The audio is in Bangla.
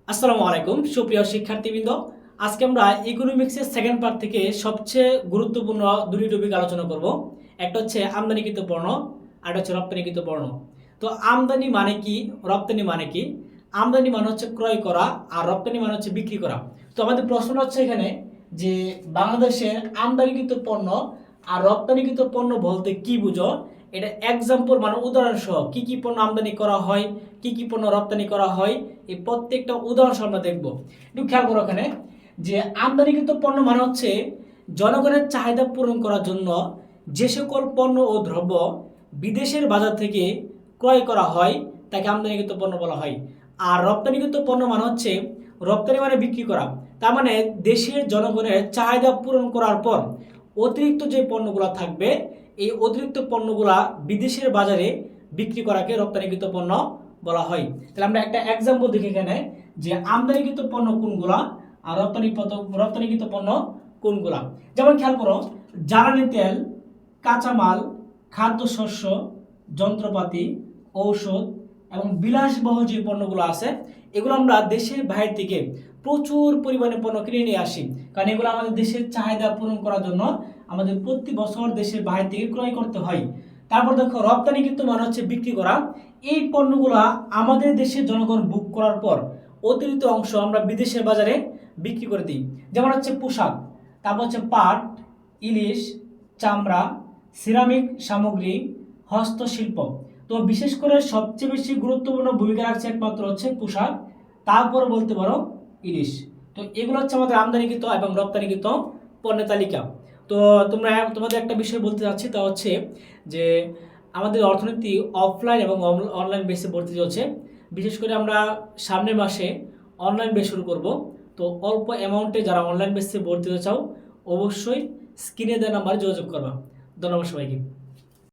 আসসালামু আলাইকুম সুপ্রিয় শিক্ষার্থীবৃন্দ। আজকে আমরা ইকোনমিক্সের সেকেন্ড পার্ট থেকে সবচেয়ে গুরুত্বপূর্ণ দুটি টপিক আলোচনা করব। একটা হচ্ছে আমদানিকৃত পণ্য আর একটা হচ্ছে রপ্তানিকৃত পণ্য। তো আমদানি মানে কি, রপ্তানি মানে কি? আমদানি মানে হচ্ছে ক্রয় করা আর রপ্তানি মানে হচ্ছে বিক্রি করা। তো আমাদের প্রশ্ন হচ্ছে এখানে যে বাংলাদেশের আমদানিকৃত পণ্য আর রপ্তানিকৃত পণ্য বলতে কি বুঝো? এটা এক্সাম্পল মানে উদাহরণ সহ কি কি পণ্য আমদানি করা হয়, কি কি পণ্য রপ্তানি করা হয়, এই প্রত্যেকটা উদাহরণ সহ আমরা দেখব। একটু খেয়াল করো এখানে যে আমদানিকৃত পণ্য মানে হচ্ছে জনগণের চাহিদা পূরণ করার জন্য যে সকল পণ্য ও দ্রব্য বিদেশের বাজার থেকে ক্রয় করা হয় তাকে আমদানিকৃত পণ্য বলা হয়। আর রপ্তানিকৃত পণ্য মানে হচ্ছে রপ্তানি মানে বিক্রি করা, তার মানে দেশের জনগণের চাহিদা পূরণ করার পর অতিরিক্ত যে পণ্যগুলো থাকবে এই অতিরিক্ত পণ্যগুলা বিদেশের বাজারে বিক্রি করাকে রপ্তানিকৃত পণ্য বলা হয়। তাহলে আমরা একটা এক্সাম্পল দেখি এখানে যে আমদানিকৃত পণ্য কোনগুলা আর রপ্তানিকৃত পণ্য কোনগুলা। যেমন খেয়াল করো, জ্বালানি তেল, কাঁচামাল, খাদ্যশস্য, যন্ত্রপাতি, ঔষধ এবং বিলাসবহুল যে পণ্যগুলো আছে এগুলো আমরা দেশের বাইরে থেকে প্রচুর পরিমাণে পণ্য কিনে নিয়ে আসি, কারণ এগুলো আমাদের দেশের চাহিদা পূরণ করার জন্য আমাদের প্রতি বছর দেশের বাইরে থেকে ক্রয় করতে হয়। তারপর দেখো রপ্তানিকৃত মানে হচ্ছে বিক্রি করা। এই পণ্যগুলা আমাদের দেশের জনগণ বুক করার পর অতিরিক্ত অংশ আমরা বিদেশের বাজারে বিক্রি করে দিই। যেমন হচ্ছে পোশাক, তারপর হচ্ছে পাট, ইলিশ, চামড়া, সিরামিক সামগ্রী, হস্তশিল্প। তো বিশেষ করে সবচেয়ে বেশি গুরুত্বপূর্ণ ভূমিকা রাখছে একমাত্র হচ্ছে পোশাক, তারপর বলতে পারো ইলিশ। তো এগুলো হচ্ছে আমাদের আমদানিকৃত এবং রপ্তানিকৃত পণ্যের তালিকা। তো তোমাদের একটা বিষয় বলতে চাচ্ছি, তা হচ্ছে যে আমাদের অর্থনীতি অফলাইন এবং অনলাইন বেসে ভর্তি চলছে। বিশেষ করে আমরা সামনের মাসে অনলাইন বেস শুরু করব। তো অল্প অ্যামাউন্টে যারা অনলাইন বেসে ভর্তি হতে চাও অবশ্যই স্ক্রিনে দেওয়া নাম্বারে যোগাযোগ করবা। ধন্যবাদ সবাইকে।